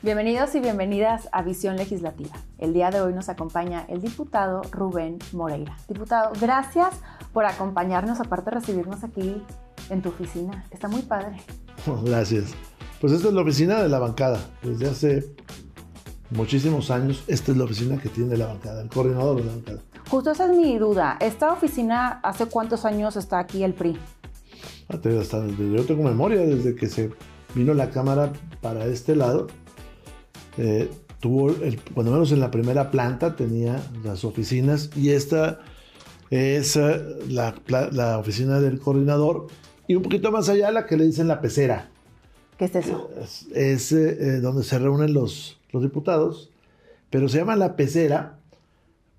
Bienvenidos y bienvenidas a Visión Legislativa. El día de hoy nos acompaña el diputado Rubén Moreira. Diputado, gracias por acompañarnos, aparte de recibirnos aquí en tu oficina. Está muy padre. Gracias. Pues esta es la oficina de la bancada. Desde hace muchísimos años, esta es la oficina que tiene la bancada, el coordinador de la bancada. Justo esa es mi duda. ¿Esta oficina hace cuántos años está aquí el PRI? Yo tengo memoria, desde que se vino la Cámara para este lado. Cuando menos en la primera planta tenía las oficinas, y esta es la oficina del coordinador, y un poquito más allá la que le dicen la pecera. ¿Qué es eso? Es donde se reúnen los diputados, pero se llama la pecera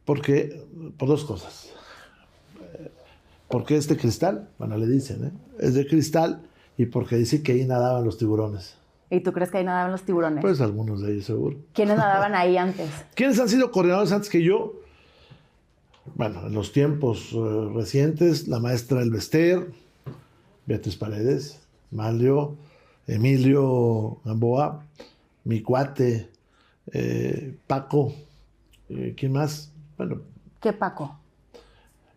por dos cosas. Porque es de cristal, bueno, le dicen, es de cristal, y porque dice que ahí nadaban los tiburones. ¿Y tú crees que ahí nadaban los tiburones? Pues algunos de ellos seguro. ¿Quiénes nadaban ahí antes? ¿Quiénes han sido coordinadores antes que yo? Bueno, en los tiempos recientes, la maestra Elvester, Beatriz Paredes, Malio, Emilio Gamboa, mi cuate, Paco, ¿quién más? Bueno. ¿Qué Paco?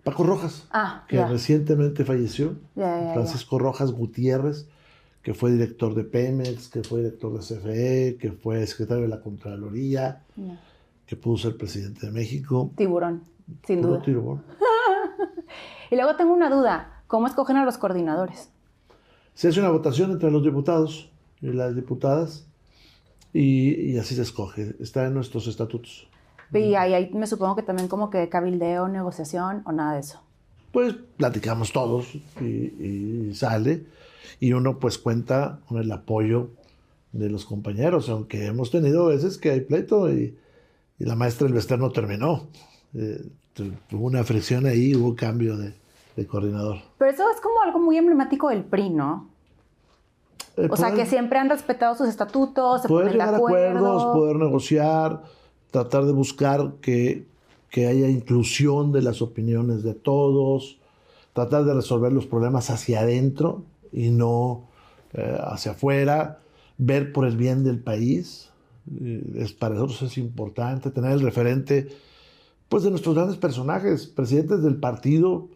Paco Rojas, que recientemente falleció. Francisco Rojas Gutiérrez, que fue director de Pemex, que fue director de CFE, que fue secretario de la Contraloría, que pudo ser presidente de México. Tiburón, sin duda. Tiburón. Y luego tengo una duda. ¿Cómo escogen a los coordinadores? Se hace una votación entre los diputados y las diputadas, y así se escoge. Está en nuestros estatutos. Y ahí me supongo que también como que cabildeo, negociación o nada de eso. Pues platicamos todos y sale, y uno pues cuenta con el apoyo de los compañeros, aunque hemos tenido veces que hay pleito y la maestra Elvester no terminó. Hubo una fricción ahí, hubo cambio de coordinador. Pero eso es como algo muy emblemático del PRI, ¿no? O sea, que siempre han respetado sus estatutos, se ponen de acuerdo. Poder llegar a acuerdos, poder negociar, tratar de buscar que haya inclusión de las opiniones de todos, tratar de resolver los problemas hacia adentro y no hacia afuera, ver por el bien del país. Para nosotros es importante tener el referente pues, de nuestros grandes personajes, presidentes del partido,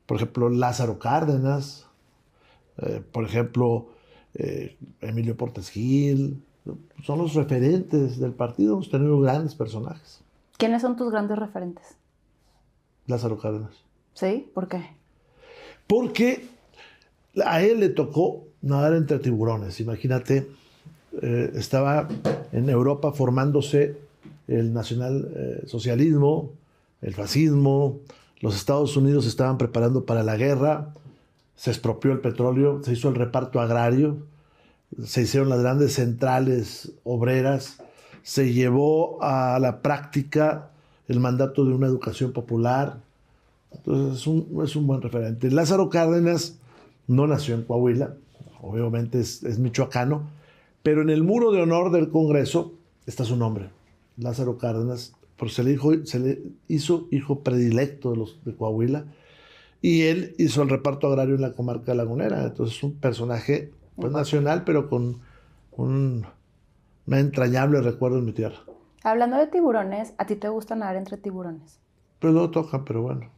por ejemplo, Lázaro Cárdenas, por ejemplo, Emilio Portes Gil. Son los referentes del partido. Hemos tenido grandes personajes. ¿Quiénes son tus grandes referentes? Lázaro Cárdenas. ¿Sí? ¿Por qué? Porque a él le tocó nadar entre tiburones. Imagínate, estaba en Europa formándose el nacionalsocialismo, el fascismo. Los Estados Unidos se estaban preparando para la guerra. Se expropió el petróleo, se hizo el reparto agrario, se hicieron las grandes centrales obreras, se llevó a la práctica el mandato de una educación popular. Entonces es un buen referente. Lázaro Cárdenas no nació en Coahuila, obviamente es michoacano, pero en el muro de honor del Congreso está su nombre, Lázaro Cárdenas, porque se le hizo hijo predilecto de Coahuila, y él hizo el reparto agrario en la comarca lagunera. Entonces es un personaje pues, nacional, pero con un entrañable recuerdo en mi tierra. Hablando de tiburones, ¿a ti te gusta nadar entre tiburones? Pues no tocan, pero bueno.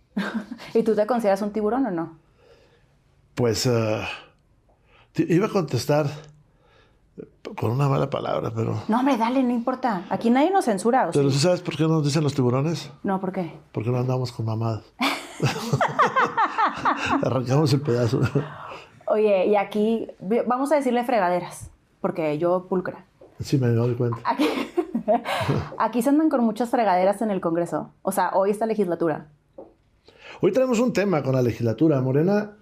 ¿Y tú te consideras un tiburón o no? Pues iba a contestar con una mala palabra, pero... No, hombre, dale, no importa. Aquí nadie nos censura. Pero ¿sí sabes por qué nos dicen los tiburones? No, ¿por qué? Porque no andamos con mamadas. Arrancamos el pedazo. Oye, y aquí vamos a decirle fregaderas, porque yo pulcra. Sí, me doy cuenta. Aquí se andan con muchas fregaderas en el Congreso. O sea, hoy esta legislatura. Hoy tenemos un tema con la legislatura. Morena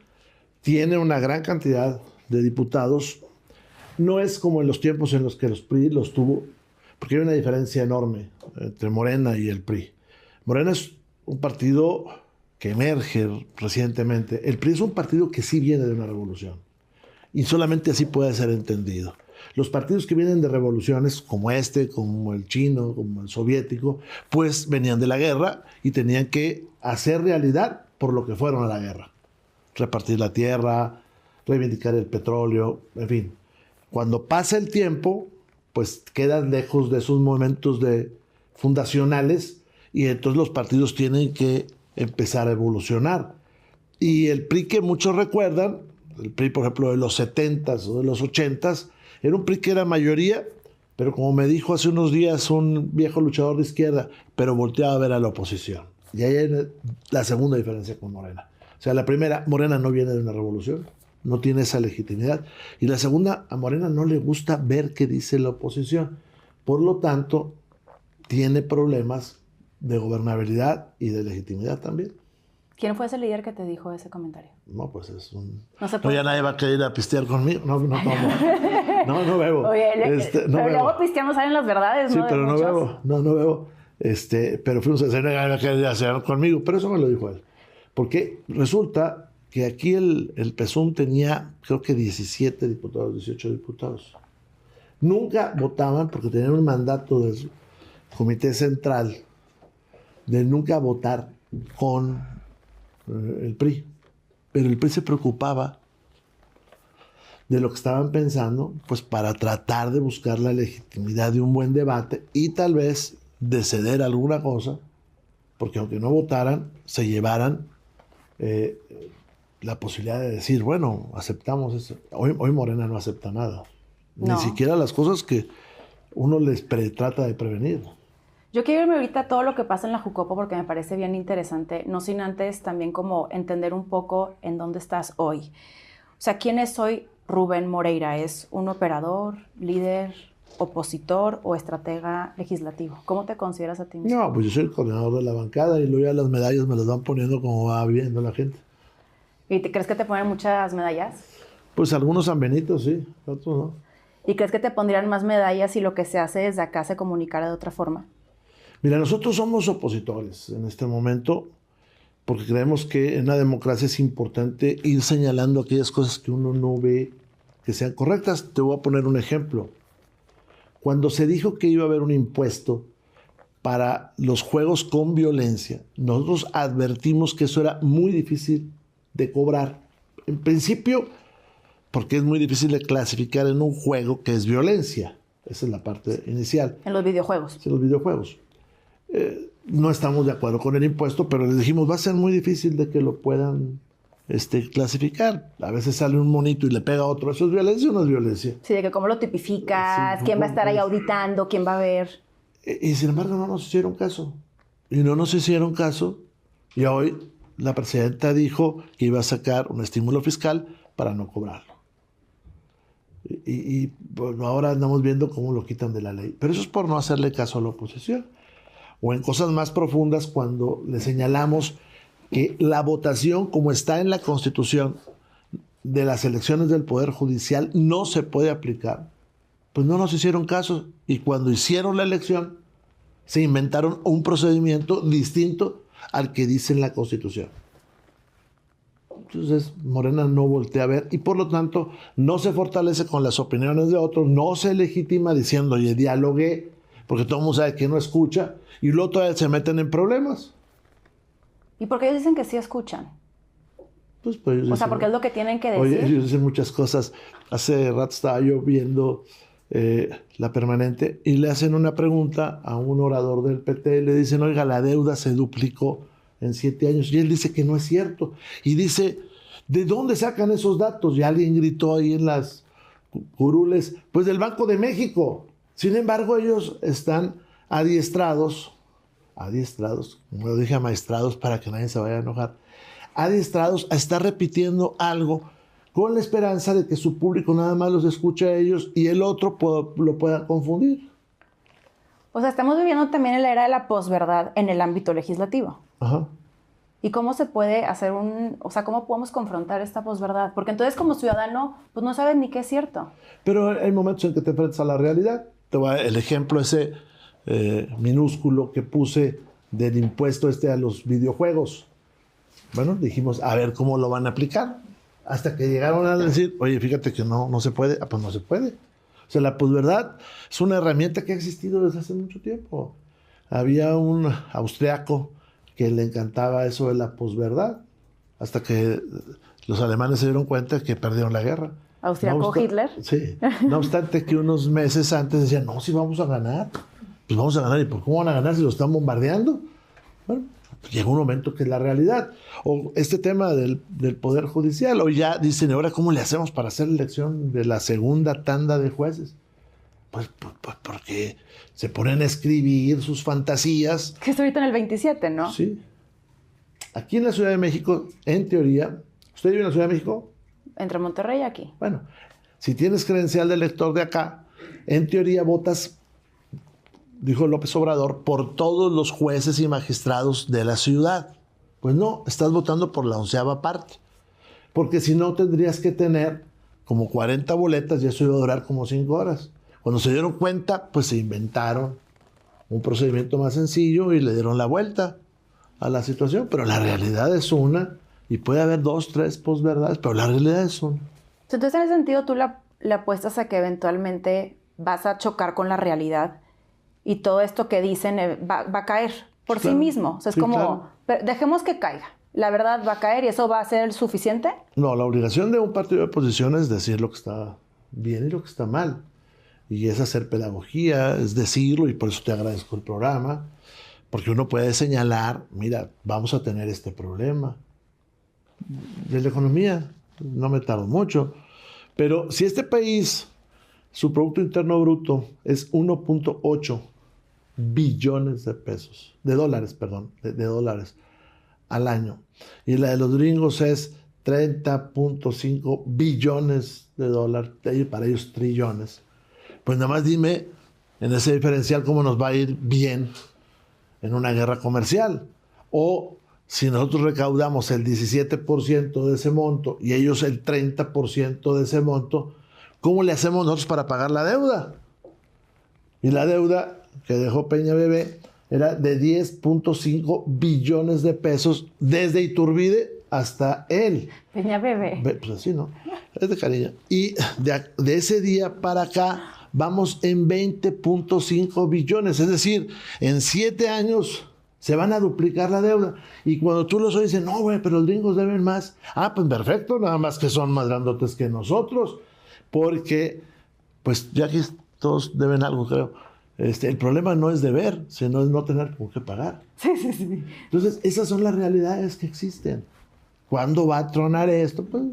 tiene una gran cantidad de diputados. No es como en los tiempos en los que los PRI los tuvo, porque hay una diferencia enorme entre Morena y el PRI. Morena es un partido que emerge recientemente. El PRI es un partido que sí viene de una revolución, y solamente así puede ser entendido. Los partidos que vienen de revoluciones, como como el chino, como el soviético, pues venían de la guerra y tenían que hacer realidad por lo que fueron a la guerra. Repartir la tierra, reivindicar el petróleo, en fin. Cuando pasa el tiempo, pues quedan lejos de esos momentos fundacionales y entonces los partidos tienen que empezar a evolucionar. Y el PRI que muchos recuerdan, el PRI por ejemplo de los 70s o de los 80s, era un PRI que era mayoría, pero como me dijo hace unos días un viejo luchador de izquierda, pero volteaba a ver a la oposición. Y ahí hay la segunda diferencia con Morena. O sea, la primera, Morena no viene de una revolución, no tiene esa legitimidad. Y la segunda, a Morena no le gusta ver qué dice la oposición. Por lo tanto, tiene problemas de gobernabilidad y de legitimidad también. ¿Quién fue ese líder que te dijo ese comentario? No, pues es un... No se No, puede. ya nadie va a querer ir a pistear conmigo. No tomo. No bebo. Oye, no pero bebo. luego pisteando salen las verdades, Sí, ¿no? pero no bebo. No bebo. Pero fuimos a cenar, nadie va a querer ir a cenar conmigo. Pero eso me lo dijo él. Porque resulta que aquí el PSUM tenía, creo que 17 diputados, 18 diputados. Nunca votaban porque tenían un mandato del Comité Central de nunca votar con el PRI. Pero el PRI se preocupaba de lo que estaban pensando, pues para tratar de buscar la legitimidad de un buen debate y tal vez de ceder alguna cosa, porque aunque no votaran, se llevaran la posibilidad de decir, bueno, aceptamos eso. Hoy Morena no acepta nada. No. Ni siquiera las cosas que uno les trata de prevenir. Yo quiero irme ahorita a todo lo que pasa en la Jucopo porque me parece bien interesante, no sin antes también como entender un poco en dónde estás hoy. O sea, ¿quién es hoy Rubén Moreira? ¿Es un operador, líder, opositor o estratega legislativo? ¿Cómo te consideras a ti mismo? No, pues yo soy el coordinador de la bancada y luego ya las medallas me las van poniendo como va viendo la gente. ¿Y crees que te ponen muchas medallas? Pues algunos sanbenitos, sí, otros no. ¿Y crees que te pondrían más medallas si lo que se hace desde acá se comunicara de otra forma? Mira, nosotros somos opositores en este momento porque creemos que en la democracia es importante ir señalando aquellas cosas que uno no ve que sean correctas. Te voy a poner un ejemplo. Cuando se dijo que iba a haber un impuesto para los juegos con violencia, nosotros advertimos que eso era muy difícil de cobrar. En principio, porque es muy difícil de clasificar en un juego que es violencia. Esa es la parte inicial. En los videojuegos. En los videojuegos. No estamos de acuerdo con el impuesto, pero les dijimos, va a ser muy difícil de que lo puedan clasificar. A veces sale un monito y le pega a otro. ¿Eso es violencia o no es violencia? Sí, de que cómo lo tipificas, Sí, quién va a estar ahí auditando, quién va a ver. Y sin embargo no nos hicieron caso. Y no nos hicieron caso. Y hoy la presidenta dijo que iba a sacar un estímulo fiscal para no cobrarlo. Y bueno, ahora andamos viendo cómo lo quitan de la ley. Pero eso es por no hacerle caso a la oposición. O en cosas más profundas, cuando le señalamos que la votación, como está en la Constitución de las elecciones del Poder Judicial, no se puede aplicar, pues no nos hicieron caso. Y cuando hicieron la elección, se inventaron un procedimiento distinto al que dice en la Constitución. Entonces, Morena no voltea a ver y por lo tanto no se fortalece con las opiniones de otros, no se legitima diciendo, oye, dialogué, porque todo el mundo sabe que no escucha y luego todavía se meten en problemas. ¿Y por qué ellos dicen que sí escuchan? Pues o sea, porque es lo que tienen que decir. Oye, ellos dicen muchas cosas. Hace rato estaba yo viendo La Permanente y le hacen una pregunta a un orador del PT y le dicen, oiga, la deuda se duplicó en 7 años. Y él dice que no es cierto. Y dice, ¿de dónde sacan esos datos? Y alguien gritó ahí en las curules, pues del Banco de México. Sin embargo, ellos están adiestrados, como lo dije, amaestrados para que nadie se vaya a enojar, adiestrados a estar repitiendo algo con la esperanza de que su público nada más los escuche a ellos y el otro lo pueda confundir. O sea, estamos viviendo también en la era de la posverdad en el ámbito legislativo. Ajá. ¿Y cómo se puede hacer o sea, cómo podemos confrontar esta posverdad? Porque entonces como ciudadano, pues no sabes ni qué es cierto. Pero hay momentos en que te enfrentas a la realidad. El ejemplo ese minúsculo que puse del impuesto a los videojuegos. Bueno, dijimos, a ver cómo lo van a aplicar. Hasta que llegaron a decir, oye, fíjate que no se puede. Pues no se puede. O sea, la posverdad es una herramienta que ha existido desde hace mucho tiempo. Había un austriaco que le encantaba eso de la posverdad, hasta que los alemanes se dieron cuenta que perdieron la guerra. Austriaco Hitler. Sí. No obstante que unos meses antes decían, no, si vamos a ganar. Pues vamos a ganar. ¿Y por cómo van a ganar si lo están bombardeando? Bueno, pues llega un momento que es la realidad. O este tema del Poder Judicial. O ya dicen, ahora, ¿cómo le hacemos para hacer la elección de la segunda tanda de jueces? Pues porque se ponen a escribir sus fantasías. Que está ahorita en el 27, ¿no? Sí. Aquí en la Ciudad de México, en teoría, ¿usted vive en la Ciudad de México? Entre Monterrey y aquí. Bueno, si tienes credencial de elector de acá, en teoría votas, dijo López Obrador, por todos los jueces y magistrados de la ciudad. Pues no, estás votando por la 11ª parte. Porque si no, tendrías que tener como 40 boletas y eso iba a durar como 5 horas. Cuando se dieron cuenta, pues se inventaron un procedimiento más sencillo y le dieron la vuelta a la situación. Pero la realidad es una, y puede haber 2, 3 posverdades, pero la realidad es una. Entonces, en ese sentido, tú le apuestas a que eventualmente vas a chocar con la realidad y todo esto que dicen va a caer por sí mismo. O sea, es como, claro, dejemos que caiga. La verdad va a caer y eso va a ser el suficiente. No, la obligación de un partido de oposición es decir lo que está bien y lo que está mal. Y es hacer pedagogía, es decirlo, y por eso te agradezco el programa, porque uno puede señalar, mira, vamos a tener este problema. De la economía, no me tardo mucho, pero si este país, su Producto Interno Bruto es 1.8 billones de dólares al año, y la de los gringos es 30.5 billones de dólares, para ellos trillones, pues nada más dime en ese diferencial cómo nos va a ir bien en una guerra comercial. O si nosotros recaudamos el 17% de ese monto y ellos el 30% de ese monto, ¿cómo le hacemos nosotros para pagar la deuda? Y la deuda que dejó Peña Bebé era de 10.5 billones de pesos desde Iturbide hasta él. Peña Bebé. Pues así, ¿no? Es de cariño. Y de ese día para acá vamos en 20.5 billones. Es decir, en 7 años se van a duplicar la deuda. Y cuando tú los oyes, dicen, no, güey, pero los gringos deben más. Ah, pues perfecto, nada más que son más grandotes que nosotros. Porque, pues, ya que todos deben algo, creo. El problema no es deber, sino es no tener con qué pagar. Sí, sí, sí. Entonces, esas son las realidades que existen. ¿Cuándo va a tronar esto? Pues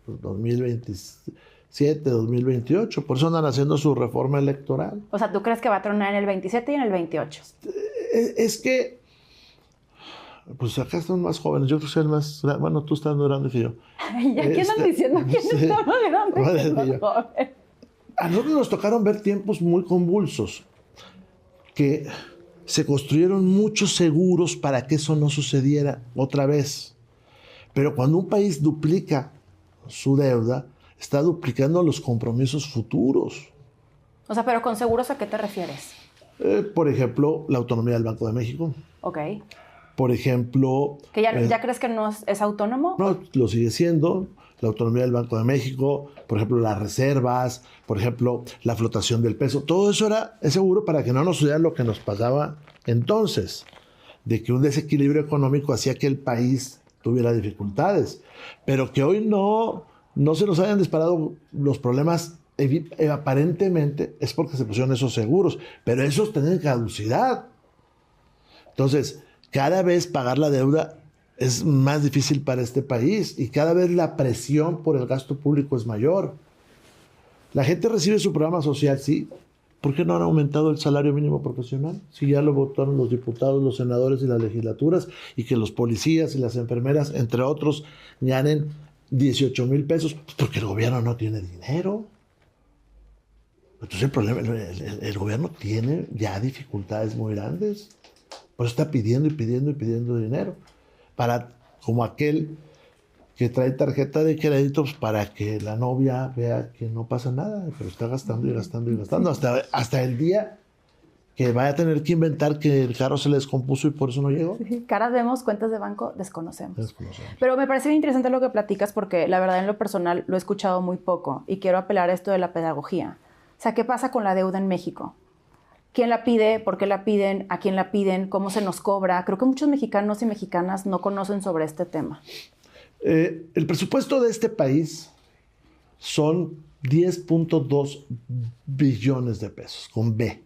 2027, 2028. Por eso andan haciendo su reforma electoral. O sea, ¿tú crees que va a tronar en el 27 y en el 28? Es que, pues acá están más jóvenes. Yo creo que soy el más... Bueno, tú estás más grande que yo. Ay, ¿ya quién andan diciendo quién está más grande que los jóvenes? A nosotros nos tocaron ver tiempos muy convulsos, que se construyeron muchos seguros para que eso no sucediera otra vez. Pero cuando un país duplica su deuda, está duplicando los compromisos futuros. O sea, pero con seguros, ¿a qué te refieres? Por ejemplo, la autonomía del Banco de México. Ok. Por ejemplo... ¿Que ya crees que no es autónomo? No, lo sigue siendo. La autonomía del Banco de México, por ejemplo, las reservas, por ejemplo, la flotación del peso. Todo eso es seguro para que no nos suceda lo que nos pasaba entonces, de que un desequilibrio económico hacía que el país tuviera dificultades. Pero que hoy no se nos hayan disparado los problemas, aparentemente es porque se pusieron esos seguros, pero esos tienen caducidad. Entonces, cada vez pagar la deuda es más difícil para este país y cada vez la presión por el gasto público es mayor. La gente recibe su programa social, sí. ¿Por qué no han aumentado el salario mínimo profesional? Si ya lo votaron los diputados, los senadores y las legislaturas, y que los policías y las enfermeras, entre otros, ganen 18 mil pesos, porque el gobierno no tiene dinero. Entonces el problema, el gobierno tiene ya dificultades muy grandes. Por eso está pidiendo y pidiendo y pidiendo dinero. Como aquel que trae tarjeta de créditos para que la novia vea que no pasa nada, pero está gastando y gastando y gastando hasta el día que vaya a tener que inventar que el carro se le descompuso y por eso no llegó. Sí, caras vemos, cuentas de banco desconocemos. Pero me parece bien interesante lo que platicas porque la verdad en lo personal lo he escuchado muy poco y quiero apelar a esto de la pedagogía. O sea, ¿qué pasa con la deuda en México? ¿Quién la pide? ¿Por qué la piden? ¿A quién la piden? ¿Cómo se nos cobra? Creo que muchos mexicanos y mexicanas no conocen sobre este tema. El presupuesto de este país son 10.2 billones de pesos, con B.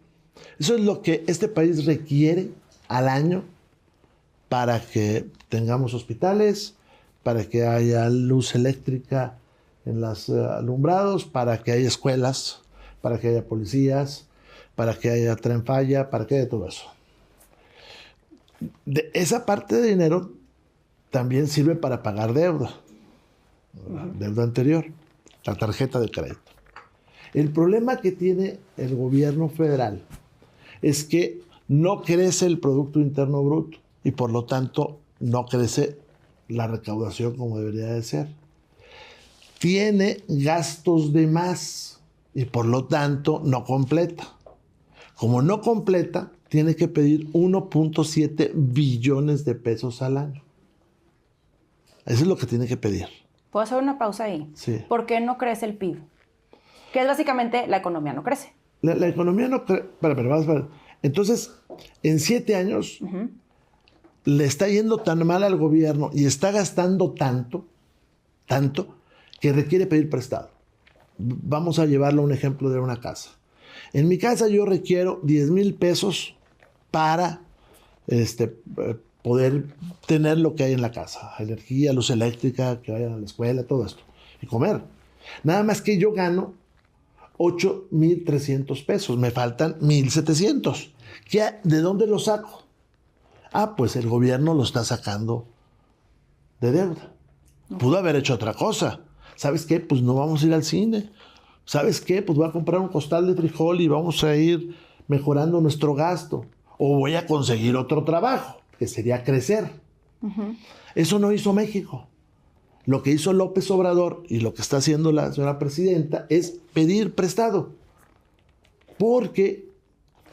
Eso es lo que este país requiere al año para que tengamos hospitales, para que haya luz eléctrica en los alumbrados, para que haya escuelas, para que haya policías, para que haya tren falla, para que haya todo eso. De esa parte de dinero también sirve para pagar deuda, deuda anterior, la tarjeta de crédito. El problema que tiene el gobierno federal es que no crece el Producto Interno Bruto y por lo tanto no crece la recaudación como debería de ser. Tiene gastos de más y por lo tanto no completa. Como no completa, tiene que pedir 1.7 billones de pesos al año. Eso es lo que tiene que pedir. ¿Puedo hacer una pausa ahí? Sí. ¿Por qué no crece el PIB? Que es básicamente la economía no crece. La economía no crece. Espera. Entonces, en 7 años, le está yendo tan mal al gobierno y está gastando tanto, que requiere pedir prestado. Vamos a llevarlo a un ejemplo de una casa. En mi casa yo requiero 10,000 pesos para poder tener lo que hay en la casa. Energía, luz eléctrica, que vayan a la escuela, todo esto. Y comer. Nada más que yo gano 8,300 pesos. Me faltan 1,700. ¿De dónde lo saco? Pues el gobierno lo está sacando de deuda. Pudo haber hecho otra cosa. ¿Sabes qué? Pues no vamos a ir al cine. ¿Sabes qué? Pues voy a comprar un costal de frijol y vamos a ir mejorando nuestro gasto. O voy a conseguir otro trabajo, que sería crecer. Eso no hizo México. Lo que hizo López Obrador y lo que está haciendo la señora presidenta es pedir prestado. Porque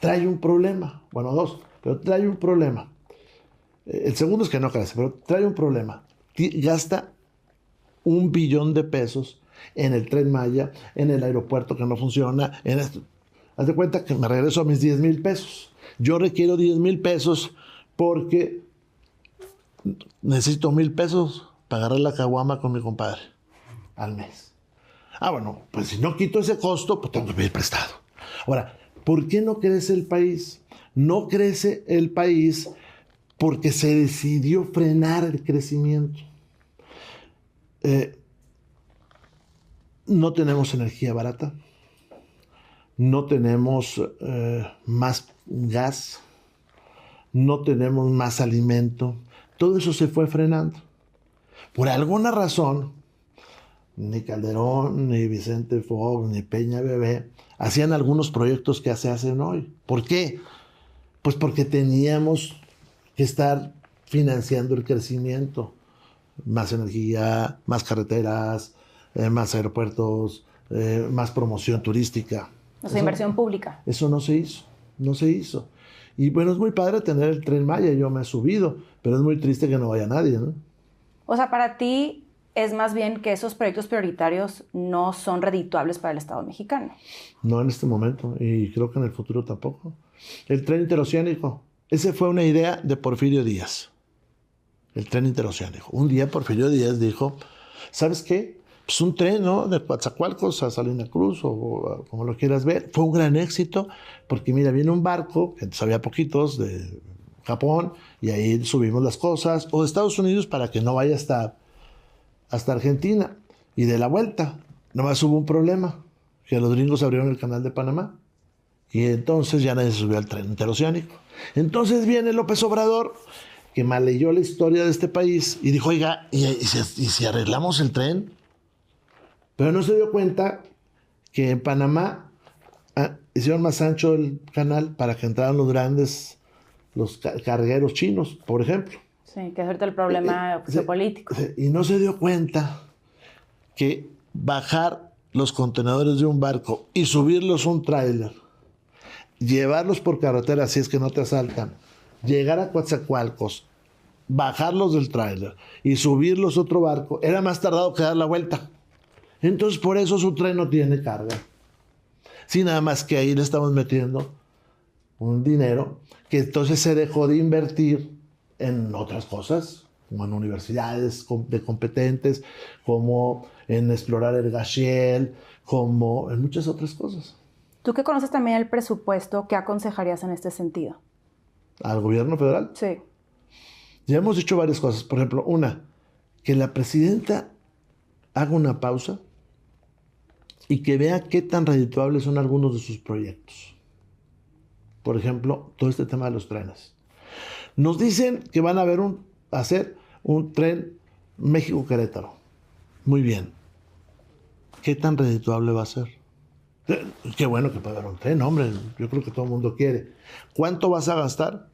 trae un problema. Bueno, 2, pero trae un problema. El segundo es que no crece, pero trae un problema. Gasta 1 billón de pesos en el Tren Maya, en el aeropuerto que no funciona, en esto. Haz de cuenta que me regreso a mis 10,000 pesos. Yo requiero 10,000 pesos porque necesito 1,000 pesos para agarrar la caguama con mi compadre al mes. Bueno, pues si no quito ese costo, pues tengo que pedir prestado. Ahora, ¿por qué no crece el país? No crece el país porque se decidió frenar el crecimiento. No tenemos energía barata, no tenemos más gas, no tenemos más alimento. Todo eso se fue frenando. Por alguna razón, ni Calderón, ni Vicente Fox, ni Peña Bebé hacían algunos proyectos que se hacen hoy. ¿Por qué? Pues porque teníamos que estar financiando el crecimiento. Más energía, más carreteras, más aeropuertos, más promoción turística. O sea, inversión pública. Eso no se hizo. Y bueno, es muy padre tener el Tren Maya, yo me he subido, pero es muy triste que no vaya nadie, ¿no? O sea, para ti es más bien que esos proyectos prioritarios no son redituables para el Estado mexicano. No en este momento, y creo que en el futuro tampoco. El tren interoceánico, ese fue una idea de Porfirio Díaz. El tren interoceánico. Un día Porfirio Díaz dijo, ¿sabes qué? Pues un tren, ¿no? De Coatzacoalcos a Salina Cruz, o como lo quieras ver. Fue un gran éxito, porque mira, viene un barco, que antes había poquitos, de Japón, y ahí subimos las cosas, o de Estados Unidos para que no vaya hasta Argentina. Y de la vuelta, nomás hubo un problema, que los gringos abrieron el canal de Panamá. Y entonces ya nadie se subió al tren interoceánico. Entonces viene López Obrador, que mal leyó la historia de este país y dijo, oiga, ¿y si arreglamos el tren? Pero no se dio cuenta que en Panamá hicieron más ancho el canal para que entraran los grandes, los cargueros chinos, por ejemplo. Sí, que es ahorita el problema geopolítico. Y no se dio cuenta que bajar los contenedores de un barco y subirlos a un tráiler, llevarlos por carretera si es que no te asaltan, llegar a Coatzacoalcos, bajarlos del tráiler y subirlos a otro barco, era más tardado que dar la vuelta. Entonces, por eso su tren no tiene carga. Sí, nada más que ahí le estamos metiendo un dinero que entonces se dejó de invertir en otras cosas, como en universidades de competentes, como en explorar el gas shale, como en muchas otras cosas. Tú que conoces también el presupuesto, ¿qué aconsejarías en este sentido? ¿Al gobierno federal? Sí. Ya hemos dicho varias cosas. Por ejemplo, una, que la presidenta haga una pausa y que vea qué tan redituables son algunos de sus proyectos. Por ejemplo, todo este tema de los trenes. Nos dicen que van a hacer un tren México-Querétaro. Muy bien. ¿Qué tan redituable va a ser? Qué bueno que puede haber un tren, hombre. Yo creo que todo el mundo quiere. ¿Cuánto vas a gastar?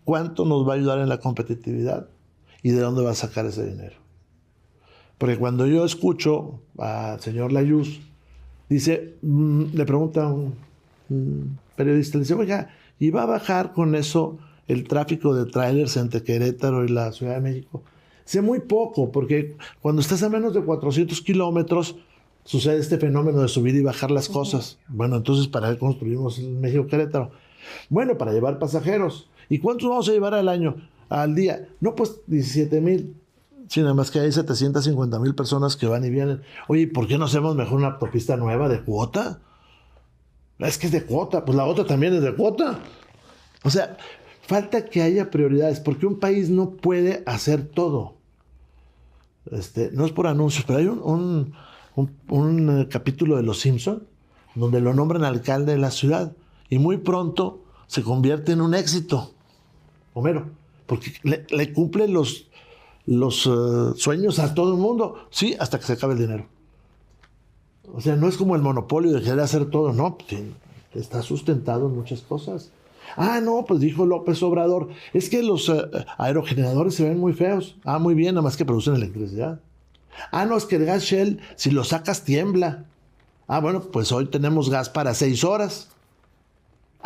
¿Cuánto nos va a ayudar en la competitividad? ¿Y de dónde vas a sacar ese dinero? Porque cuando yo escucho al señor Layuz, dice, le pregunta a un periodista, le dice, oiga, ¿y va a bajar con eso el tráfico de trailers entre Querétaro y la Ciudad de México? Sé muy poco, porque cuando estás a menos de 400 kilómetros, sucede este fenómeno de subir y bajar las cosas. Bueno, entonces, ¿para qué construimos el México-Querétaro? Bueno, para llevar pasajeros. ¿Y cuántos vamos a llevar al día? No, pues 17,000. Sí, nada más que hay 750,000 personas que van y vienen. Oye, ¿por qué no hacemos mejor una autopista nueva de cuota? Es que es de cuota, pues la otra también es de cuota. O sea, falta que haya prioridades, porque un país no puede hacer todo. No es por anuncios, pero hay un capítulo de Los Simpson donde lo nombran alcalde de la ciudad y muy pronto se convierte en un éxito, Homero, porque le cumple los sueños a todo el mundo, sí, hasta que se acabe el dinero. O sea, no es como el monopolio de querer hacer todo, no, está sustentado en muchas cosas. Ah, no, pues dijo López Obrador, es que los aerogeneradores se ven muy feos. Ah, muy bien, nada más que producen electricidad. Ah, no, es que el gas Shell, si lo sacas, tiembla. Ah, bueno, pues hoy tenemos gas para 6 horas.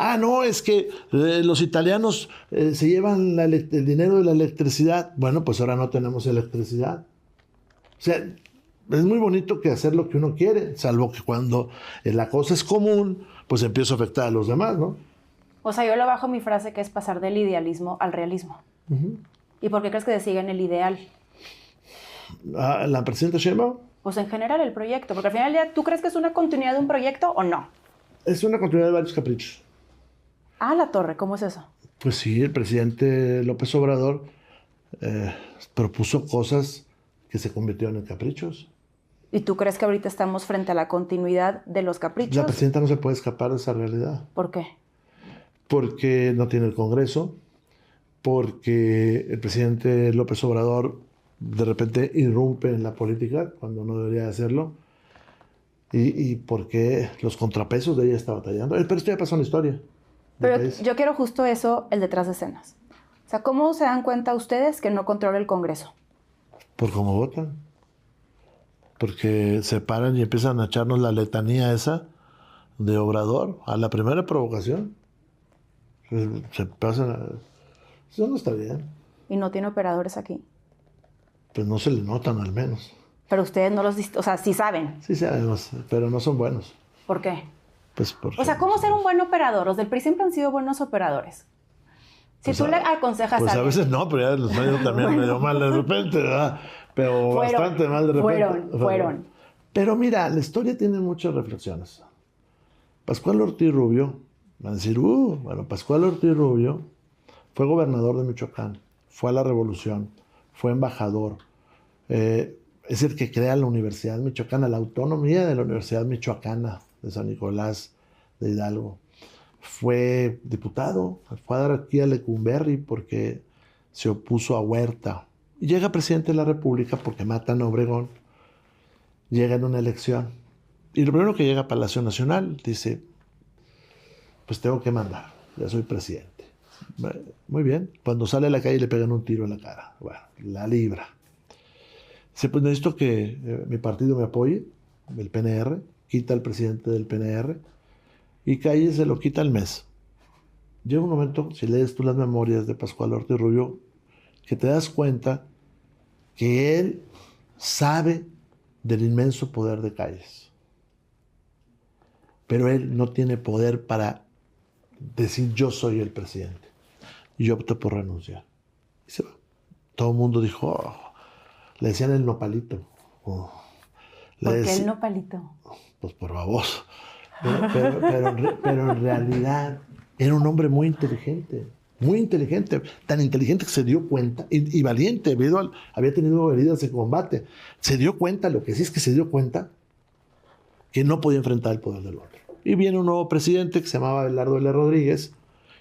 Ah, no, es que los italianos se llevan el dinero de la electricidad. Bueno, pues ahora no tenemos electricidad. O sea, es muy bonito que hacer lo que uno quiere, salvo que cuando la cosa es común, pues empieza a afectar a los demás, ¿no? O sea, yo le bajo mi frase que es pasar del idealismo al realismo. ¿Y por qué crees que se sigue en el ideal? ¿La presidenta Sheinbaum? Pues en general el proyecto, porque al final del día, ¿tú crees que es una continuidad de un proyecto o no? Es una continuidad de varios caprichos. Ah, la torre, ¿cómo es eso? Pues sí, el presidente López Obrador propuso cosas que se convirtieron en caprichos. ¿Y tú crees que ahorita estamos frente a la continuidad de los caprichos? La presidenta no se puede escapar de esa realidad. ¿Por qué? Porque no tiene el Congreso, porque el presidente López Obrador de repente irrumpe en la política cuando no debería hacerlo, y porque los contrapesos de ella está batallando. Pero esto ya pasó en la historia. Pero yo quiero justo eso, el detrás de escenas. O sea, ¿cómo se dan cuenta ustedes que no controla el Congreso? Por cómo votan. Porque se paran y empiezan a echarnos la letanía esa de Obrador a la primera provocación. Se pasan a... Eso no está bien. ¿Y no tiene operadores aquí? Pues no se le notan al menos. Pero ustedes no los... O sea, sí saben. Sí sabemos, pero no son buenos. ¿Por qué? Pues porque... O sea, ¿cómo ser un buen operador? Los del PRI siempre han sido buenos operadores. Si pues tú le aconsejas pues a alguien... Pues a veces no, pero ya los medios también medio mal de repente, ¿verdad? Pero bastante mal de repente. Fueron. Pero mira, la historia tiene muchas reflexiones. Pascual Ortiz Rubio, van a decir, bueno, Pascual Ortiz Rubio fue gobernador de Michoacán, fue a la Revolución, fue embajador, es el que crea la Universidad Michoacana, la autonomía de la Universidad Michoacana de San Nicolás de Hidalgo. Fue diputado, fue a dar aquí a Lecumberri porque se opuso a Huerta. Y llega presidente de la República porque matan a Obregón. Llega en una elección. Y lo primero que llega a Palacio Nacional dice, pues tengo que mandar, ya soy presidente. Muy bien. Cuando sale a la calle le pegan un tiro en la cara. Bueno, la libra. Dice, pues necesito que mi partido me apoye, el PNR, quita al presidente del PNR, y Calle se lo quita al mes. Llega un momento, si lees tú las memorias de Pascual Ortiz Rubio, que te das cuenta que él sabe del inmenso poder de Calles. Pero él no tiene poder para decir yo soy el presidente. Y opta por renunciar. Y se va. todo el mundo dijo, "Oh", le decían el nopalito. Oh. ¿Por qué el nopalito? Pues por baboso. Pero en realidad era un hombre muy inteligente, tan inteligente que se dio cuenta, y valiente, había tenido heridas de combate, se dio cuenta, lo que sí es que se dio cuenta que no podía enfrentar el poder del otro. Y viene un nuevo presidente que se llamaba Abelardo L. Rodríguez,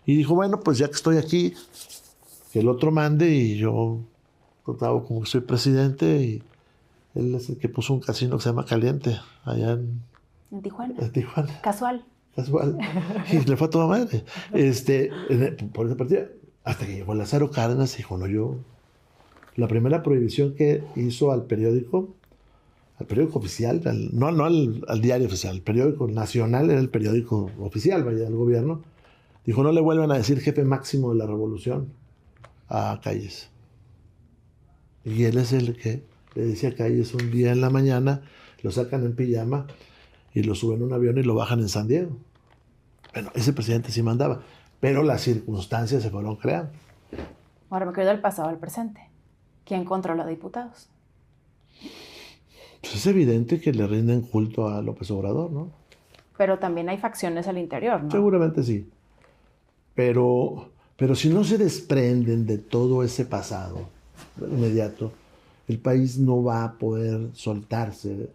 y dijo, bueno, pues ya que estoy aquí, que el otro mande, y yo contaba como que soy presidente, y él es el que puso un casino que se llama Caliente, allá en Tijuana. En Tijuana. Casual. Y le fue a toda madre. Por esa partida, hasta que llegó Lázaro Cárdenas y dijo, la primera prohibición que hizo al periódico oficial, no al diario oficial, el periódico nacional era el periódico oficial, vaya, del gobierno, dijo, no le vuelvan a decir jefe máximo de la revolución a Calles. Y él es el que le dice a Calles un día en la mañana, lo sacan en pijama y lo suben a un avión y lo bajan en San Diego. Bueno, ese presidente sí mandaba, pero las circunstancias se fueron creando. Ahora me quedo del pasado al presente. ¿Quién controla diputados? Pues es evidente que le rinden culto a López Obrador, ¿no? Pero también hay facciones al interior, ¿no? Seguramente sí. Pero si no se desprenden de todo ese pasado inmediato, el país no va a poder soltarse.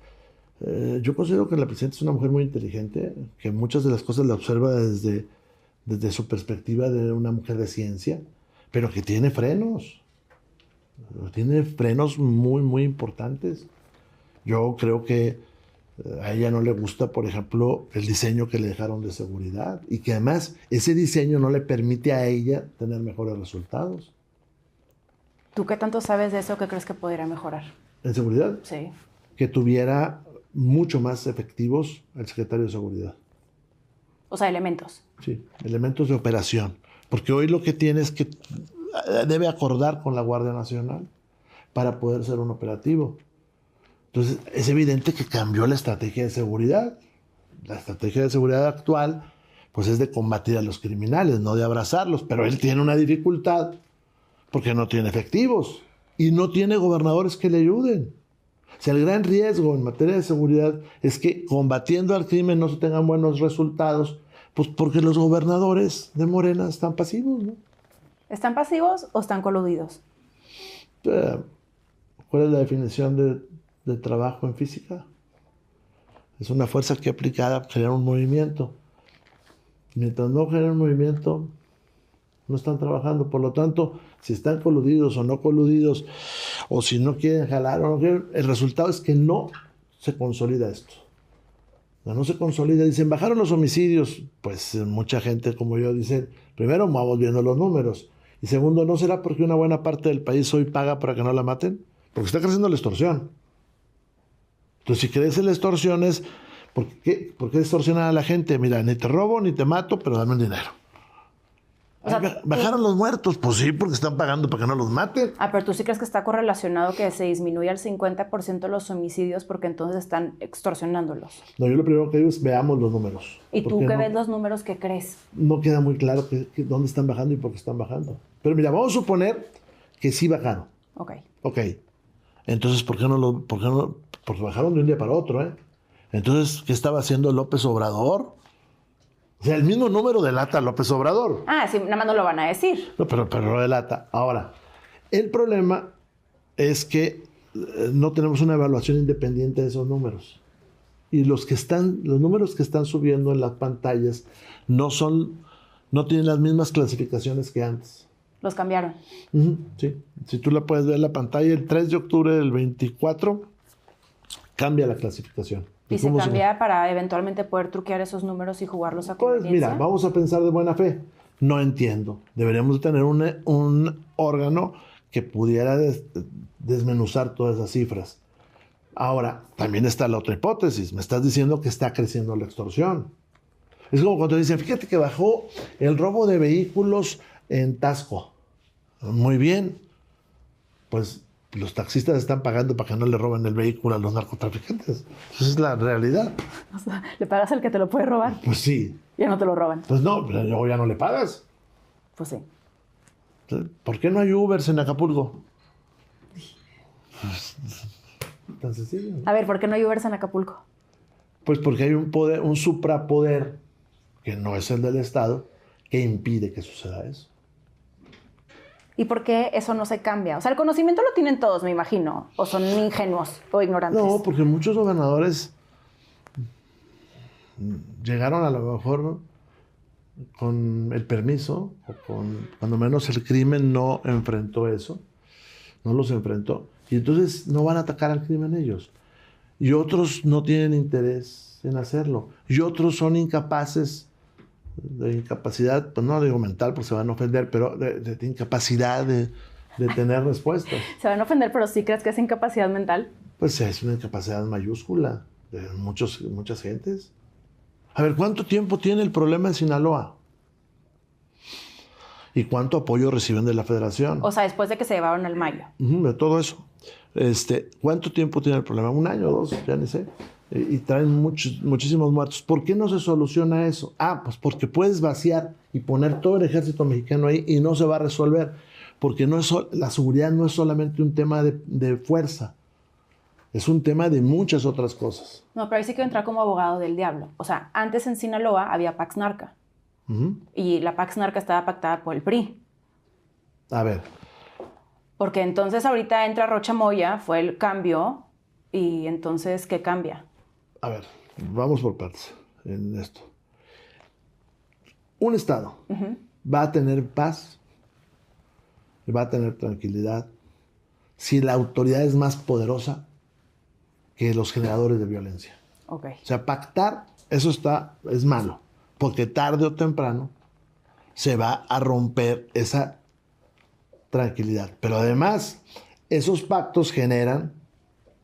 Yo considero que la presidenta es una mujer muy inteligente, que muchas de las cosas la observa desde su perspectiva de una mujer de ciencia, pero que tiene frenos muy, muy importantes. Yo creo que a ella no le gusta, por ejemplo, el diseño que le dejaron de seguridad, y que además ese diseño no le permite a ella tener mejores resultados. ¿Tú qué tanto sabes de eso que crees que podría mejorar? ¿En seguridad? Sí. Que tuviera mucho más efectivos el secretario de Seguridad. O sea, elementos. Sí, elementos de operación. Porque hoy lo que tiene es que debe acordar con la Guardia Nacional para poder ser un operativo. Entonces, es evidente que cambió la estrategia de seguridad. La estrategia de seguridad actual, pues es de combatir a los criminales, no de abrazarlos. Pero él tiene una dificultad porque no tiene efectivos y no tiene gobernadores que le ayuden. O sea, el gran riesgo en materia de seguridad es que combatiendo al crimen no se tengan buenos resultados, pues porque los gobernadores de Morena están pasivos, ¿no? ¿Están pasivos o están coludidos? ¿Cuál es la definición de trabajo en física? Es una fuerza que aplicada genera un movimiento. Mientras no genera un movimiento, no están trabajando. Por lo tanto, si están coludidos o no coludidos, o si no quieren jalar o no quieren, el resultado es que no se consolida esto. No se consolida. Dicen, bajaron los homicidios. Pues mucha gente como yo dicen, primero vamos viendo los números. Y segundo, ¿no será porque una buena parte del país hoy paga para que no la maten? Porque está creciendo la extorsión. Entonces, si crece la extorsión es, ¿por qué extorsionan a la gente? Mira, ni te robo ni te mato, pero dame un dinero. O sea, ¿bajaron los muertos? Pues sí, porque están pagando para que no los maten. Pero tú sí crees que está correlacionado que se disminuya el 50% los homicidios porque entonces están extorsionándolos. No, yo lo primero que digo es veamos los números. ¿Y tú que ves los números, qué crees? No queda muy claro dónde están bajando y por qué están bajando. Pero mira, vamos a suponer que sí bajaron. Ok. Entonces, ¿por qué no? Porque bajaron de un día para otro, ¿eh? Entonces, ¿qué estaba haciendo López Obrador? O sea, el mismo número delata a López Obrador. Sí, nada más no lo van a decir. No, pero lo delata. Ahora, el problema es que no tenemos una evaluación independiente de esos números. Y los números que están subiendo en las pantallas no tienen las mismas clasificaciones que antes. Los cambiaron. Sí. Si tú la puedes ver en la pantalla, el 3 de octubre del 24 cambia la clasificación. ¿Y se cambia para eventualmente poder truquear esos números y jugarlos a conveniencia? Pues mira, vamos a pensar de buena fe. No entiendo. Deberíamos tener un órgano que pudiera desmenuzar todas esas cifras. Ahora, también está la otra hipótesis. Me estás diciendo que está creciendo la extorsión. Es como cuando dicen, fíjate que bajó el robo de vehículos en Tasco. Muy bien. Pues los taxistas están pagando para que no le roben el vehículo a los narcotraficantes. Esa es la realidad. O sea, ¿le pagas al que te lo puede robar? Pues sí. Ya no te lo roban. Pues no, pero luego ya no le pagas. Pues sí. ¿Por qué no hay Ubers en Acapulco? tan sencillo, ¿no? A ver, ¿por qué no hay Ubers en Acapulco? Pues porque hay un poder, un suprapoder, que no es el del Estado, que impide que suceda eso. ¿Y por qué eso no se cambia? O sea, el conocimiento lo tienen todos, me imagino. ¿O son ingenuos o ignorantes? No, porque muchos gobernadores llegaron a lo mejor con el permiso, o con, cuando menos el crimen no enfrentó eso, no los enfrentó. Y entonces no van a atacar al crimen ellos. Y otros no tienen interés en hacerlo. Y otros son incapaces, de incapacidad, pues no digo mental porque se van a ofender, pero de incapacidad de tener respuestas. Se van a ofender, pero ¿sí crees que es incapacidad mental? Pues es una incapacidad mayúscula de muchas gentes. A ver, ¿cuánto tiempo tiene el problema en Sinaloa? ¿Y cuánto apoyo reciben de la Federación? O sea, después de que se llevaron al Mayo. De todo eso. ¿Cuánto tiempo tiene el problema? ¿Un año, 2? Ya ni sé. Y traen muchísimos muertos. ¿Por qué no se soluciona eso? Pues porque puedes vaciar y poner todo el ejército mexicano ahí y no se va a resolver. Porque la seguridad no es solamente un tema de fuerza. Es un tema de muchas otras cosas. No, pero ahí sí quiero entrar como abogado del diablo. O sea, antes en Sinaloa había Pax Narca. Y la Pax Narca estaba pactada por el PRI. A ver. Porque entonces ahorita entra Rocha Moya, fue el cambio, y entonces, ¿qué cambia? A ver, vamos por partes en esto. Un Estado va a tener paz y va a tener tranquilidad si la autoridad es más poderosa que los generadores de violencia. Okay. O sea, pactar, eso es malo, porque tarde o temprano se va a romper esa tranquilidad. Pero además, esos pactos generan,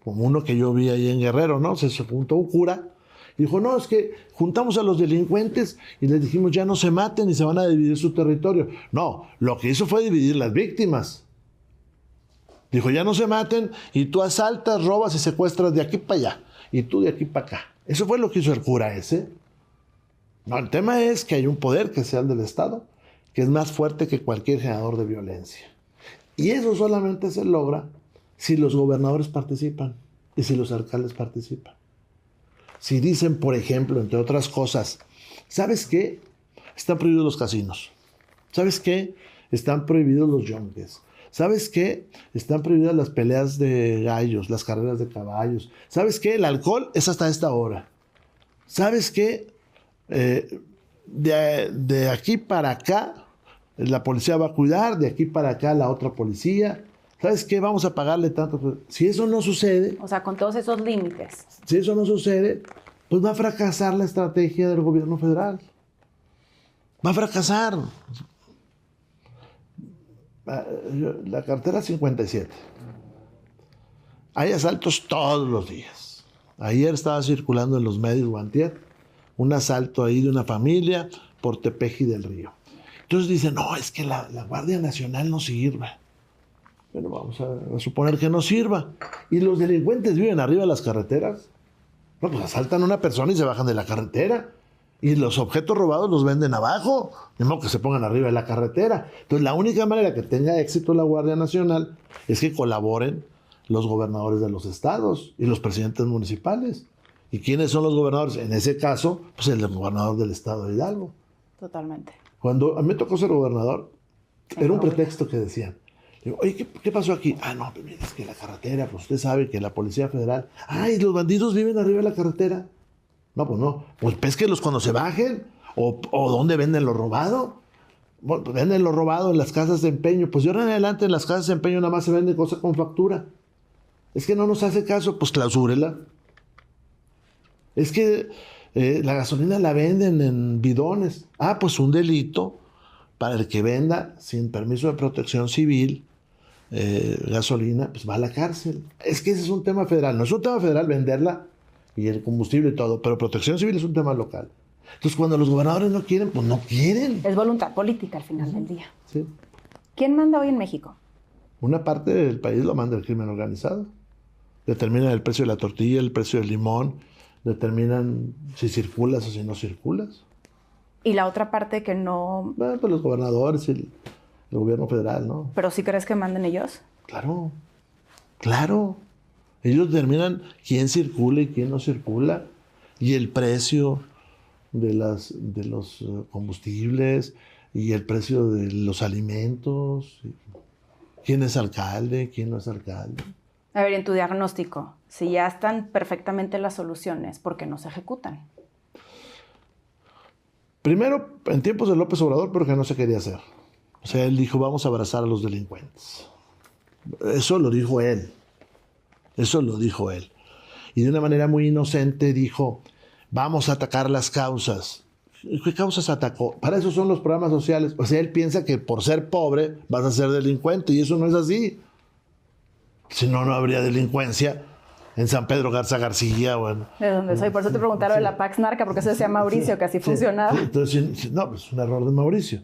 como uno que yo vi ahí en Guerrero, ¿no? Se juntó un cura y dijo, no, es que juntamos a los delincuentes y les dijimos, ya no se maten y se van a dividir su territorio. No, lo que hizo fue dividir las víctimas. Dijo, ya no se maten y tú asaltas, robas y secuestras de aquí para allá y tú de aquí para acá. Eso fue lo que hizo el cura ese. No, el tema es que hay un poder que sea el del Estado, que es más fuerte que cualquier generador de violencia. Y eso solamente se logra si los gobernadores participan y si los alcaldes participan. Si dicen, por ejemplo, entre otras cosas, ¿sabes qué? Están prohibidos los casinos. ¿Sabes qué? Están prohibidos los yonques. ¿Sabes qué? Están prohibidas las peleas de gallos, las carreras de caballos. ¿Sabes qué? El alcohol es hasta esta hora. ¿Sabes qué? De aquí para acá, la policía va a cuidar, de aquí para acá la otra policía. ¿Sabes qué? Vamos a pagarle tanto. Si eso no sucede... O sea, con todos esos límites. Si eso no sucede, pues va a fracasar la estrategia del gobierno federal. Va a fracasar. La cartera 57. Hay asaltos todos los días. Ayer estaba circulando en los medios, o antier, un asalto ahí de una familia por Tepeji del Río. Entonces dicen, no, es que la Guardia Nacional no sirve. Bueno, vamos a suponer que no sirva. ¿Y los delincuentes viven arriba de las carreteras? No, pues asaltan a una persona y se bajan de la carretera. Y los objetos robados los venden abajo, de modo que se pongan arriba de la carretera. Entonces, la única manera que tenga éxito la Guardia Nacional es que colaboren los gobernadores de los estados y los presidentes municipales. ¿Y quiénes son los gobernadores? En ese caso, pues el gobernador del estado de Hidalgo. Totalmente. Cuando a mí me tocó ser gobernador, era un pretexto que decían. Digo, oye, ¿qué pasó aquí? No, pues mira, es que la carretera, pues usted sabe que la Policía Federal... ¡Ay, los bandidos viven arriba de la carretera! No, pues no. Pues pésquelos cuando se bajen. ¿O dónde venden lo robado? Bueno, pues venden lo robado en las casas de empeño. Pues de ahora en adelante en las casas de empeño nada más se vende cosas con factura. Es que no nos hace caso, pues clausúrela. Es que la gasolina la venden en bidones. Pues un delito para el que venda sin permiso de protección civil gasolina, pues va a la cárcel. Es que ese es un tema federal. No es un tema federal venderla y el combustible y todo, pero protección civil es un tema local. Entonces, cuando los gobernadores no quieren, pues no quieren. Es voluntad política al final del día. Sí. ¿Quién manda hoy en México? Una parte del país lo manda el crimen organizado. Determinan el precio de la tortilla, el precio del limón, determinan si circulas o si no circulas. Y la otra parte que no... Pues los gobernadores y el gobierno federal, ¿no? ¿Pero sí crees que manden ellos? Claro, claro. Ellos determinan quién circula y quién no circula, y el precio de los combustibles, y el precio de los alimentos, quién es alcalde, quién no es alcalde. A ver, en tu diagnóstico, si ya están perfectamente las soluciones, ¿por qué no se ejecutan? Primero, en tiempos de López Obrador, pero que no se quería hacer. O sea, él dijo, vamos a abrazar a los delincuentes. Eso lo dijo él. Eso lo dijo él. Y de una manera muy inocente dijo, vamos a atacar las causas. ¿Qué causas atacó? Para eso son los programas sociales. O sea, él piensa que por ser pobre vas a ser delincuente, y eso no es así. Si no, no habría delincuencia en San Pedro Garza García. Bueno, de donde soy. Por eso te preguntaron de la Pax Narca, porque eso decía Mauricio, que así funcionaba. Sí. Entonces, no, pues un error de Mauricio.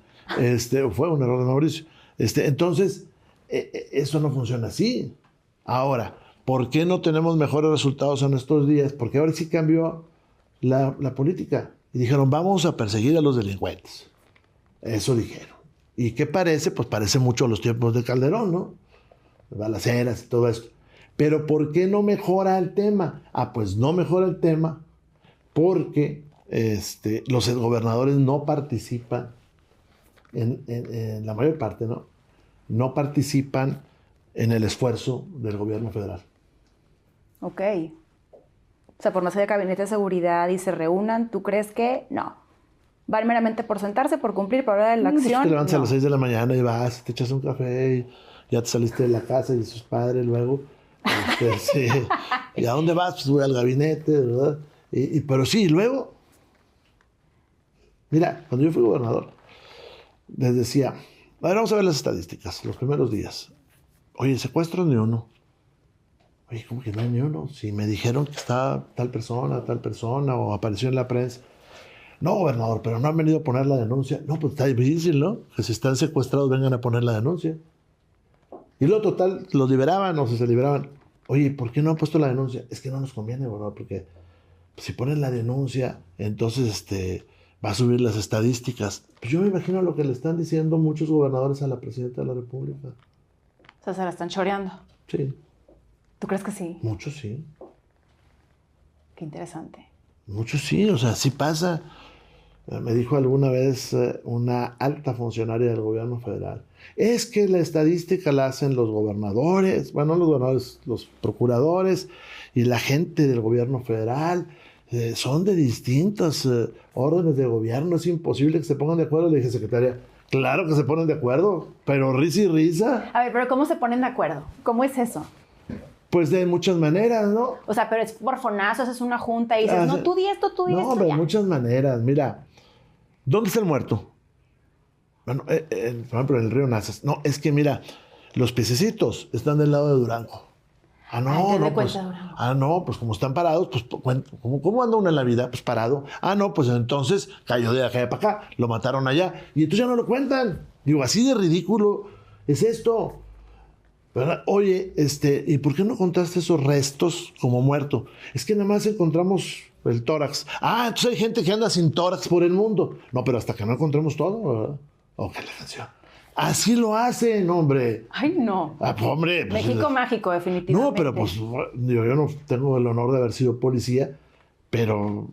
Fue un error de Mauricio. Entonces, eso no funciona así. Ahora, ¿por qué no tenemos mejores resultados en estos días? Porque ahora sí cambió la política. Y dijeron, vamos a perseguir a los delincuentes. Eso dijeron. ¿Y qué parece? Pues parece mucho a los tiempos de Calderón, ¿no? Balaceras y todo esto. Pero ¿por qué no mejora el tema? Pues no mejora el tema porque los gobernadores no participan, en la mayor parte, ¿no? No participan en el esfuerzo del gobierno federal. Ok. O sea, por más de gabinete de seguridad y se reúnan, ¿tú crees que no? ¿Van meramente por sentarse, por cumplir, por hablar de la acción? Te levantas a las 6 de la mañana y vas, te echas un café y ya te saliste de la casa y de sus padres luego. Sí. ¿Y a dónde vas? Pues voy al gabinete, ¿verdad? Pero sí, luego, mira, cuando yo fui gobernador, les decía, a ver, vamos a ver las estadísticas, los primeros días. Oye, secuestros ni uno. Oye, ¿cómo que no hay ni uno? Si me dijeron que está tal persona, o apareció en la prensa. No, gobernador, pero no han venido a poner la denuncia. No, pues está difícil, ¿no? Que si están secuestrados vengan a poner la denuncia. Y luego, total, los liberaban o se liberaban. Oye, ¿por qué no han puesto la denuncia? Es que no nos conviene, gobernador, porque si ponen la denuncia, entonces va a subir las estadísticas. Pues yo me imagino lo que le están diciendo muchos gobernadores a la presidenta de la República. O sea, se la están choreando. Sí. ¿Tú crees que sí? Muchos sí. Qué interesante. Muchos sí, o sea, sí pasa. Me dijo alguna vez una alta funcionaria del gobierno federal, es que la estadística la hacen los gobernadores, bueno, no los gobernadores, los procuradores y la gente del gobierno federal, son de distintos órdenes de gobierno, es imposible que se pongan de acuerdo. Le dije, secretaria, claro que se ponen de acuerdo, pero risa y risa. A ver, pero ¿cómo se ponen de acuerdo? ¿Cómo es eso? Pues de muchas maneras, ¿no? O sea, pero es por fonazos, es una junta y dices, no, tú di esto, tú di esto. No, pero de muchas maneras. Mira, ¿dónde está el muerto? Bueno, por ejemplo, en el río Nazas. No, es que mira, los pececitos están del lado de Durango. Pues como están parados, pues ¿cómo anda uno en la vida? Pues parado. pues entonces cayó de acá para acá, lo mataron allá. Y entonces ya no lo cuentan. Digo, así de ridículo es esto. ¿Verdad? Oye, ¿y por qué no contaste esos restos como muerto? Es que nada más encontramos el tórax. Entonces hay gente que anda sin tórax por el mundo. No, pero hasta que no encontremos todo, ¿verdad? Ok, la canción. Así lo hacen, hombre. Ay, no. Hombre. Pues, México mágico, definitivamente. No, pero pues yo no tengo el honor de haber sido policía, pero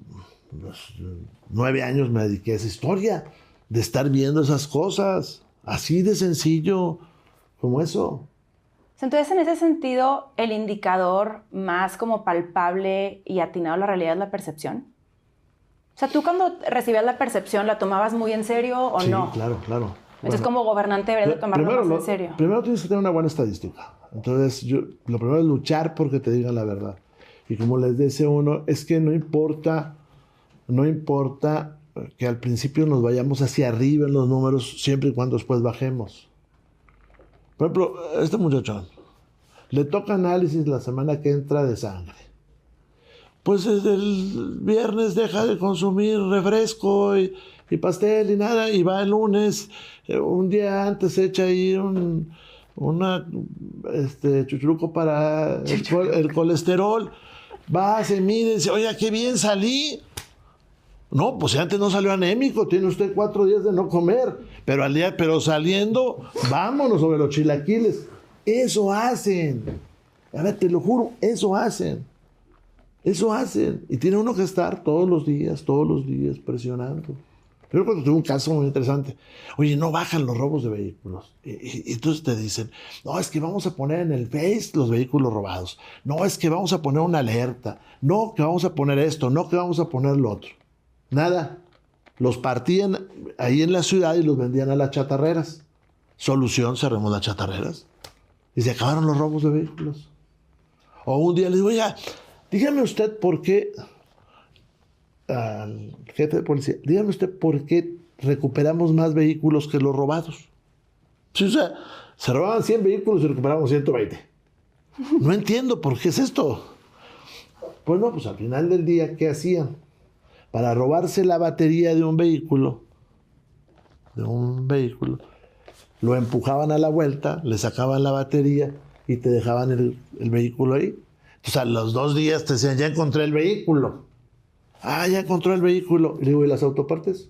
9 años me dediqué a esa historia, de estar viendo esas cosas, así de sencillo como eso. Entonces, en ese sentido, ¿el indicador más como palpable y atinado a la realidad es la percepción? O sea, ¿tú cuando recibías la percepción la tomabas muy en serio o no? Sí, claro. Entonces, como gobernante deberías de tomarlo más en serio. Primero tienes que tener una buena estadística. Entonces, lo primero es luchar porque te digan la verdad. Y como les dice uno, es que no importa que al principio nos vayamos hacia arriba en los números, siempre y cuando después bajemos. Por ejemplo, este muchachón le toca análisis la semana que entra de sangre. Pues desde el viernes deja de consumir refresco y pastel y nada, y va el lunes, un día antes echa ahí chuchuruco para el colesterol, va, se mide y dice, oye, qué bien salí. No, pues si antes no salió anémico, tiene usted 4 días de no comer, pero saliendo, vámonos sobre los chilaquiles. Eso hacen. A ver, te lo juro, eso hacen. Eso hacen. Y tiene uno que estar todos los días presionando. Pero cuando tuve un caso muy interesante, oye, no bajan los robos de vehículos. Y entonces te dicen, no, es que vamos a poner en el Face los vehículos robados. No, es que vamos a poner una alerta. No, que vamos a poner esto. No, que vamos a poner lo otro. Nada. Los partían ahí en la ciudad y los vendían a las chatarreras. Solución, cerremos las chatarreras. Y se acabaron los robos de vehículos. O un día le digo, oiga, dígame usted por qué, al jefe de policía, dígame usted por qué recuperamos más vehículos que los robados. Sí, o sea, se robaban 100 vehículos y recuperamos 120. No entiendo por qué es esto. Pues no, pues al final del día, ¿qué hacían? Para robarse la batería de un vehículo, lo empujaban a la vuelta, le sacaban la batería y te dejaban el vehículo ahí. Entonces a los 2 días te decían, ya encontré el vehículo. Ah, ya encontró el vehículo. Y le digo, ¿y las autopartes?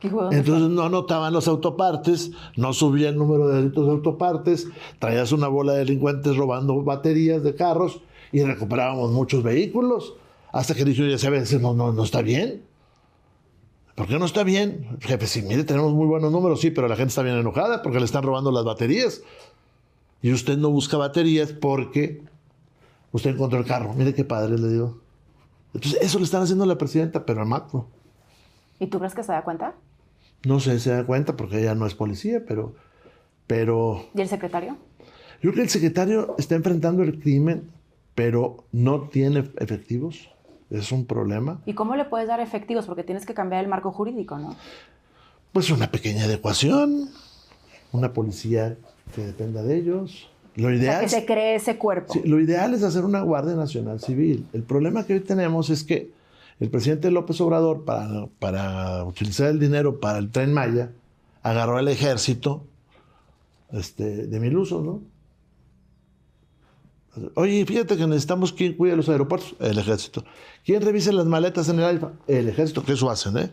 Entonces no anotaban los autopartes, no subía el número de delitos de autopartes, traías una bola de delincuentes robando baterías de carros y recuperábamos muchos vehículos. Hasta que dije, ya sabes, no está bien. ¿Por qué no está bien? Jefe, sí, mire, tenemos muy buenos números, sí, pero la gente está bien enojada porque le están robando las baterías. Y usted no busca baterías porque usted encontró el carro. Mire qué padre, le digo. Entonces, eso le están haciendo a la presidenta, pero al macro. ¿Y tú crees que se da cuenta? No sé, se da cuenta porque ella no es policía, pero... ¿Y el secretario? Yo creo que el secretario está enfrentando el crimen, pero no tiene efectivos. Es un problema. ¿Y cómo le puedes dar efectivos? Porque tienes que cambiar el marco jurídico, ¿no? Pues una pequeña adecuación, una policía que dependa de ellos. Lo ideal, o sea, que se cree ese cuerpo. Sí, lo ideal es hacer una Guardia Nacional Civil. El problema que hoy tenemos es que el presidente López Obrador, para utilizar el dinero para el Tren Maya, agarró al ejército de mil usos, ¿no? Oye, fíjate que necesitamos quien cuide los aeropuertos, el ejército. ¿Quién revise las maletas en el AIFA? El ejército, que eso hacen, ¿eh?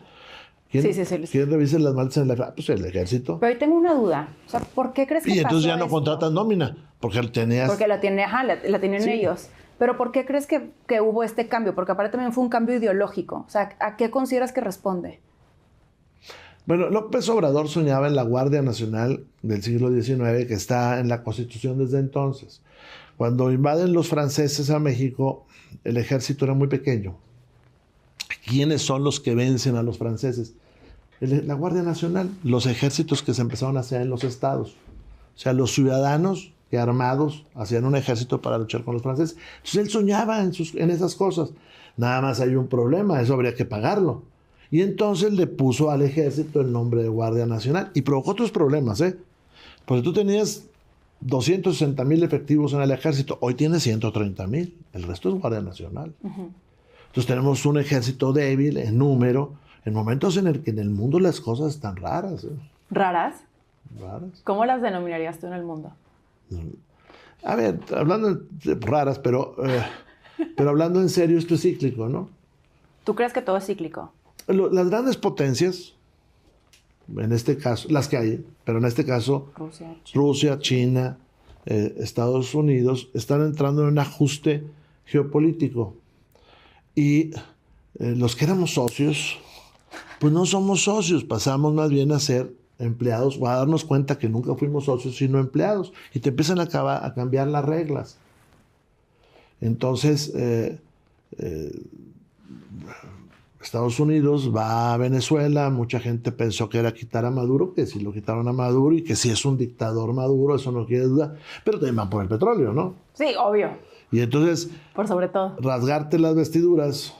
¿Quién revise las maletas en el AIFA? Pues el ejército. Pero hoy tengo una duda. O sea, ¿por qué crees que Y entonces ya no esto? contratan nómina, porque la tienen Sí. ellos. Pero ¿por qué crees que hubo este cambio? Porque aparte también fue un cambio ideológico. O sea, ¿a qué consideras que responde? Bueno, López Obrador soñaba en la Guardia Nacional del siglo XIX, que está en la Constitución desde entonces. Cuando invaden los franceses a México, el ejército era muy pequeño. ¿Quiénes son los que vencen a los franceses? La Guardia Nacional, los ejércitos que se empezaron a hacer en los estados. O sea, los ciudadanos que armados hacían un ejército para luchar con los franceses. Entonces él soñaba en esas cosas. Nada más hay un problema, eso habría que pagarlo. Y entonces le puso al ejército el nombre de Guardia Nacional y provocó otros problemas, ¿eh? Porque tú tenías 260,000 efectivos en el ejército, hoy tienes 130,000, el resto es Guardia Nacional. Uh-huh. Entonces tenemos un ejército débil en número, en momentos en el que en el mundo las cosas están raras. ¿eh? ¿Raras? Raras. ¿Cómo las denominarías tú en el mundo? A ver, hablando de raras, pero hablando en serio, esto es cíclico, ¿no? ¿Tú crees que todo es cíclico? Las grandes potencias, en este caso, las que hay, pero en este caso, Rusia, China, Estados Unidos, están entrando en un ajuste geopolítico. Y los que éramos socios, pues no somos socios, pasamos más bien a ser empleados, o a darnos cuenta que nunca fuimos socios, sino empleados, y te empiezan a cambiar las reglas. Entonces, Estados Unidos va a Venezuela, mucha gente pensó que era quitar a Maduro, que si lo quitaron a Maduro y que si es un dictador Maduro, eso no quiere duda, pero también van por el petróleo, ¿no? Sí, obvio. Y entonces, por sobre todo, rasgarte las vestiduras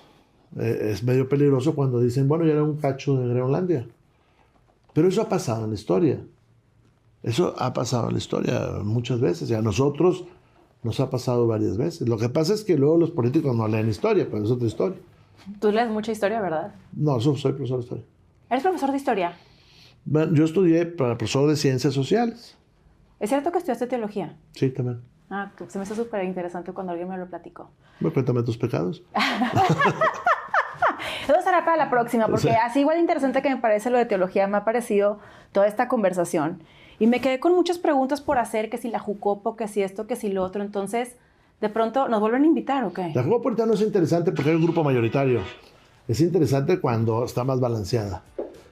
es medio peligroso cuando dicen, bueno, ya era un cacho de Groenlandia. Pero eso ha pasado en la historia. Eso ha pasado en la historia muchas veces. Y a nosotros nos ha pasado varias veces. Lo que pasa es que luego los políticos no leen historia, pero es otra historia. Tú lees mucha historia, ¿verdad? No, soy profesor de historia. ¿Eres profesor de historia? Bueno, yo estudié para profesor de ciencias sociales. ¿Es cierto que estudiaste teología? Sí, también. Ah, se me hizo súper interesante cuando alguien me lo platicó. Bueno, cuéntame tus pecados. Eso será para la próxima, porque Sí. así igual de interesante que me parece lo de teología, me ha parecido toda esta conversación. Y me quedé con muchas preguntas por hacer, que si la Jucopo, que si esto, que si lo otro. Entonces, De pronto, ¿nos vuelven a invitar o qué? La Jucopo ahorita no es interesante porque hay un grupo mayoritario. Es interesante cuando está más balanceada.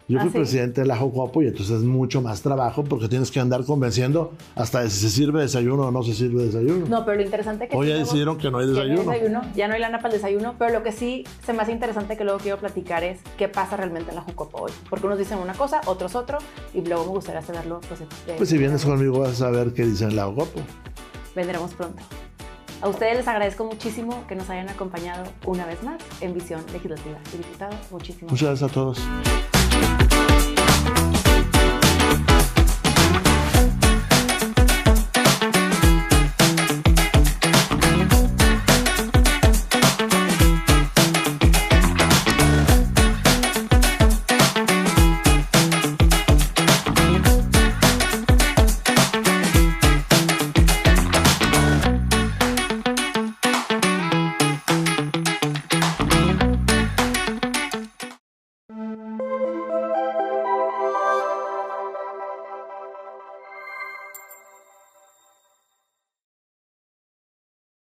Yo fui presidente de la Jucopo y entonces es mucho más trabajo porque tienes que andar convenciendo hasta de si se sirve desayuno o no se sirve desayuno. No, pero lo interesante que... Hoy ya decidieron que no hay desayuno. Ya no hay lana para el desayuno, pero lo que sí se me hace interesante que luego quiero platicar es qué pasa realmente en la Jucopo hoy. Porque unos dicen una cosa, otros otro, y luego me gustaría saberlo. Pues si vienes conmigo vas a saber qué dicen la Jucopo. Vendremos pronto. A ustedes les agradezco muchísimo que nos hayan acompañado una vez más en Visión Legislativa. Y diputado, muchísimas gracias a todos.